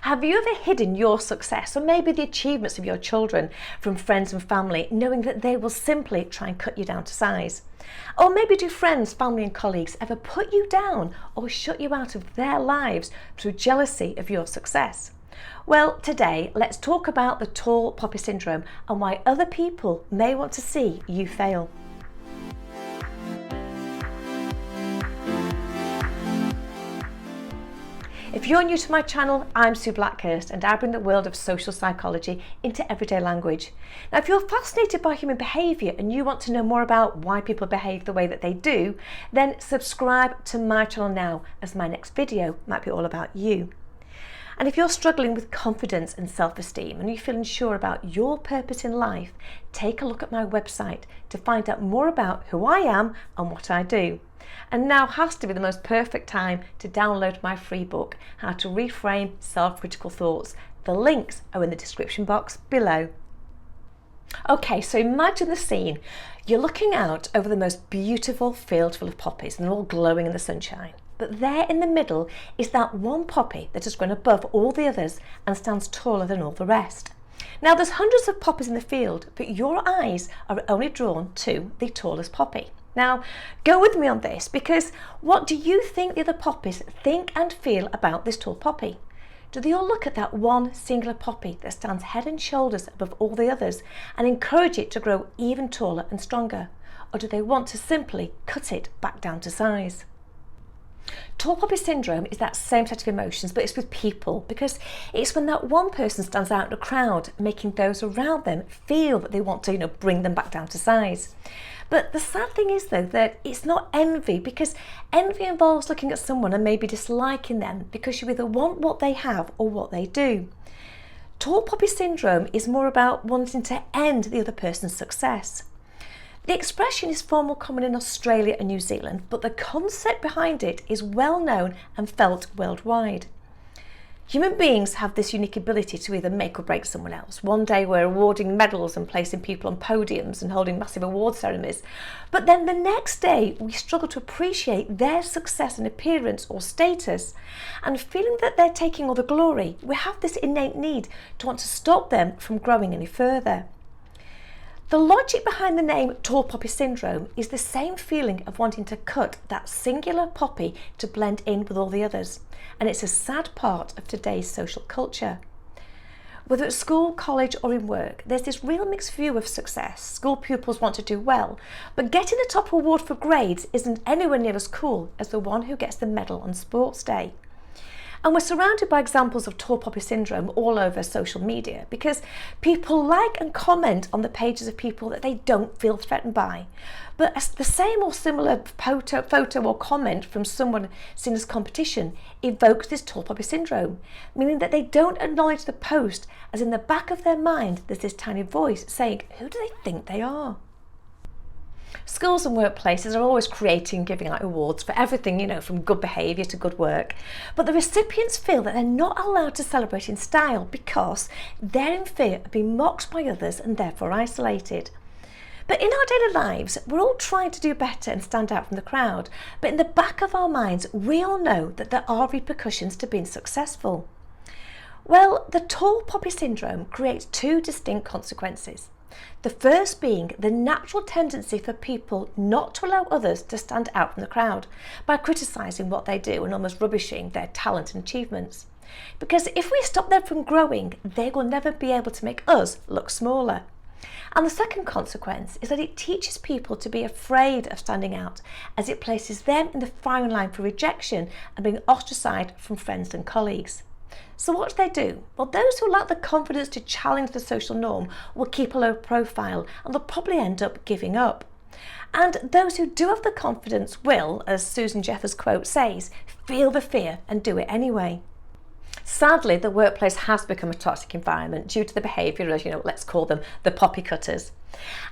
Have you ever hidden your success or maybe the achievements of your children from friends and family, knowing that they will simply try and cut you down to size? Or maybe do friends, family and colleagues ever put you down or shut you out of their lives through jealousy of your success? Well, today let's talk about the tall poppy syndrome and why other people may want to see you fail. If you're new to my channel, I'm Sue Blackhurst and I bring the world of social psychology into everyday language. Now, if you're fascinated by human behaviour and you want to know more about why people behave the way that they do, then subscribe to my channel now, as my next video might be all about you. And if you're struggling with confidence and self-esteem and you feel unsure about your purpose in life, take a look at my website to find out more about who I am and what I do. And now has to be the most perfect time to download my free book, How to Reframe Self-Critical Thoughts. The links are in the description box below. Okay, so imagine the scene. You're looking out over the most beautiful field full of poppies and they're all glowing in the sunshine. But there in the middle is that one poppy that has grown above all the others and stands taller than all the rest. Now there's hundreds of poppies in the field, but your eyes are only drawn to the tallest poppy. Now, go with me on this, because what do you think the other poppies think and feel about this tall poppy? Do they all look at that one singular poppy that stands head and shoulders above all the others and encourage it to grow even taller and stronger? Or do they want to simply cut it back down to size? Tall poppy syndrome is that same set of emotions, but it's with people, because it's when that one person stands out in a crowd, making those around them feel that they want to, bring them back down to size. But the sad thing is, though, that it's not envy, because envy involves looking at someone and maybe disliking them because you either want what they have or what they do. Tall poppy syndrome is more about wanting to end the other person's success. The expression is far more common in Australia and New Zealand, but the concept behind it is well known and felt worldwide. Human beings have this unique ability to either make or break someone else. One day we're awarding medals and placing people on podiums and holding massive award ceremonies, but then the next day we struggle to appreciate their success and appearance or status, and feeling that they're taking all the glory, we have this innate need to want to stop them from growing any further. The logic behind the name tall poppy syndrome is the same feeling of wanting to cut that singular poppy to blend in with all the others, and it's a sad part of today's social culture. Whether at school, college or in work, there's this real mixed view of success. School pupils want to do well, but getting the top award for grades isn't anywhere near as cool as the one who gets the medal on sports day. And we're surrounded by examples of tall poppy syndrome all over social media, because people like and comment on the pages of people that they don't feel threatened by. But the same or similar photo or comment from someone seen as competition evokes this tall poppy syndrome, meaning that they don't acknowledge the post, as in the back of their mind there's this tiny voice saying, who do they think they are? Schools and workplaces are always creating and giving out awards for everything, from good behaviour to good work. But the recipients feel that they're not allowed to celebrate in style because they're in fear of being mocked by others and therefore isolated. But in our daily lives, we're all trying to do better and stand out from the crowd. But in the back of our minds, we all know that there are repercussions to being successful. Well, the tall poppy syndrome creates two distinct consequences. The first being the natural tendency for people not to allow others to stand out from the crowd by criticising what they do and almost rubbishing their talent and achievements. Because if we stop them from growing, they will never be able to make us look smaller. And the second consequence is that it teaches people to be afraid of standing out, as it places them in the firing line for rejection and being ostracised from friends and colleagues. So what do they do? Well, those who lack the confidence to challenge the social norm will keep a low profile and they'll probably end up giving up. And those who do have the confidence will, as Susan Jeffers' quote says, feel the fear and do it anyway. Sadly, the workplace has become a toxic environment due to the behaviour of, let's call them the poppy cutters.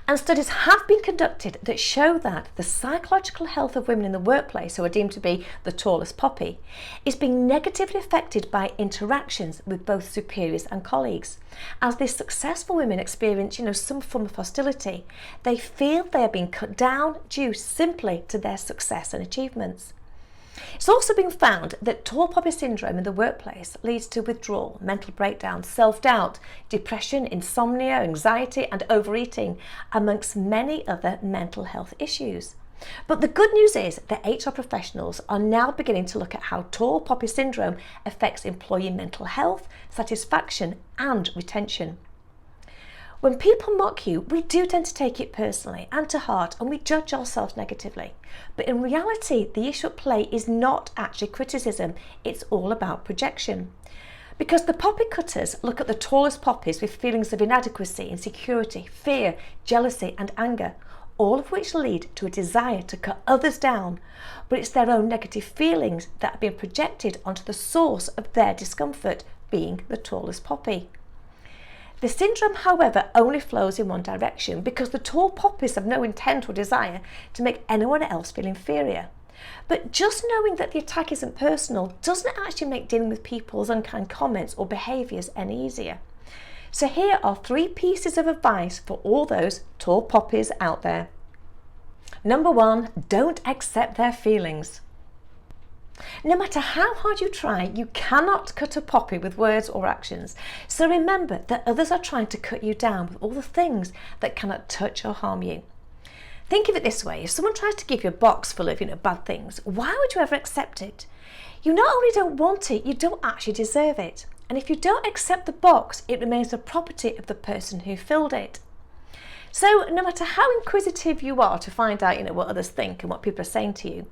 And studies have been conducted that show that the psychological health of women in the workplace, who are deemed to be the tallest poppy, is being negatively affected by interactions with both superiors and colleagues. As these successful women experience, some form of hostility, they feel they are being cut down due simply to their success and achievements. It's also been found that tall poppy syndrome in the workplace leads to withdrawal, mental breakdown, self-doubt, depression, insomnia, anxiety and overeating, amongst many other mental health issues. But the good news is that HR professionals are now beginning to look at how tall poppy syndrome affects employee mental health, satisfaction and retention. When people mock you, we do tend to take it personally and to heart, and we judge ourselves negatively. But in reality, the issue at play is not actually criticism, it's all about projection. Because the poppy cutters look at the tallest poppies with feelings of inadequacy, insecurity, fear, jealousy and anger, all of which lead to a desire to cut others down, but it's their own negative feelings that are being projected onto the source of their discomfort, being the tallest poppy. The syndrome, however, only flows in one direction because the tall poppies have no intent or desire to make anyone else feel inferior. But just knowing that the attack isn't personal doesn't actually make dealing with people's unkind comments or behaviours any easier. So here are 3 pieces of advice for all those tall poppies out there. Number 1, don't accept their feelings. No matter how hard you try, you cannot cut a poppy with words or actions. So remember that others are trying to cut you down with all the things that cannot touch or harm you. Think of it this way: if someone tries to give you a box full of bad things, why would you ever accept it? You not only don't want it, you don't actually deserve it. And if you don't accept the box, it remains the property of the person who filled it. So no matter how inquisitive you are to find out what others think and what people are saying to you,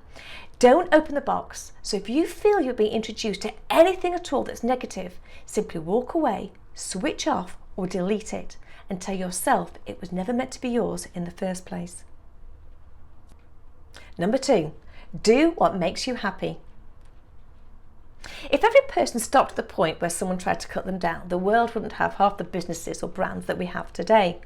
don't open the box. So if you feel you're being introduced to anything at all that's negative, simply walk away, switch off or delete it and tell yourself it was never meant to be yours in the first place. Number 2, do what makes you happy. If every person stopped at the point where someone tried to cut them down, the world wouldn't have half the businesses or brands that we have today.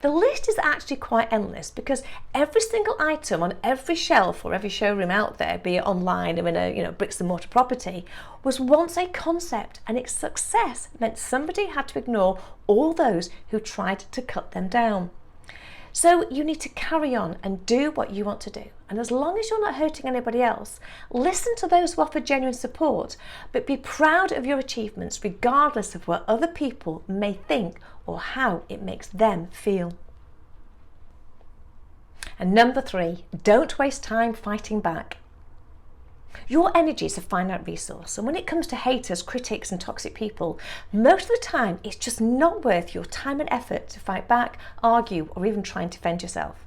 The list is actually quite endless because every single item on every shelf or every showroom out there, be it online or in a bricks and mortar property, was once a concept, and its success meant somebody had to ignore all those who tried to cut them down. So you need to carry on and do what you want to do. And as long as you're not hurting anybody else, listen to those who offer genuine support, but be proud of your achievements regardless of what other people may think or how it makes them feel. And number 3, don't waste time fighting back. Your energy is a finite resource, and when it comes to haters, critics and toxic people, most of the time it's just not worth your time and effort to fight back, argue or even try and defend yourself.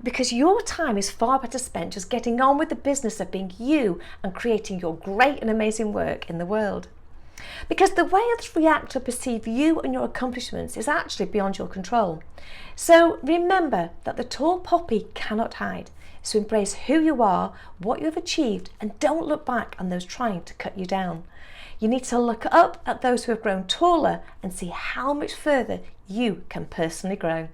Because your time is far better spent just getting on with the business of being you and creating your great and amazing work in the world. Because the way others react or perceive you and your accomplishments is actually beyond your control. So remember that the tall poppy cannot hide. So embrace who you are, what you have achieved, and don't look back on those trying to cut you down. You need to look up at those who have grown taller and see how much further you can personally grow.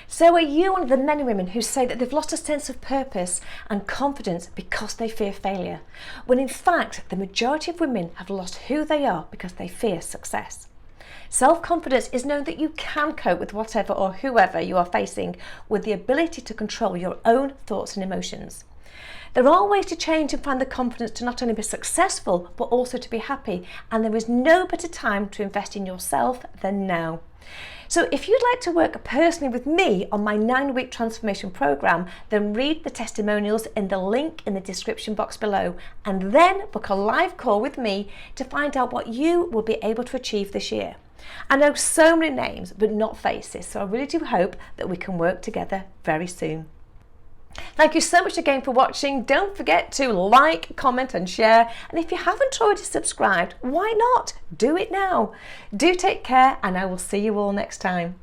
So are you one of the men and women who say that they've lost a sense of purpose and confidence because they fear failure, when in fact the majority of women have lost who they are because they fear success? Self-confidence is knowing that you can cope with whatever or whoever you are facing with the ability to control your own thoughts and emotions. There are ways to change and find the confidence to not only be successful but also to be happy, and there is no better time to invest in yourself than now. So if you'd like to work personally with me on my 9-week transformation program, then read the testimonials in the link in the description box below, and then book a live call with me to find out what you will be able to achieve this year. I know so many names but not faces, so I really do hope that we can work together very soon. Thank you so much again for watching. Don't forget to like, comment and share, and if you haven't already subscribed, why not? Do it now. Do take care, and I will see you all next time.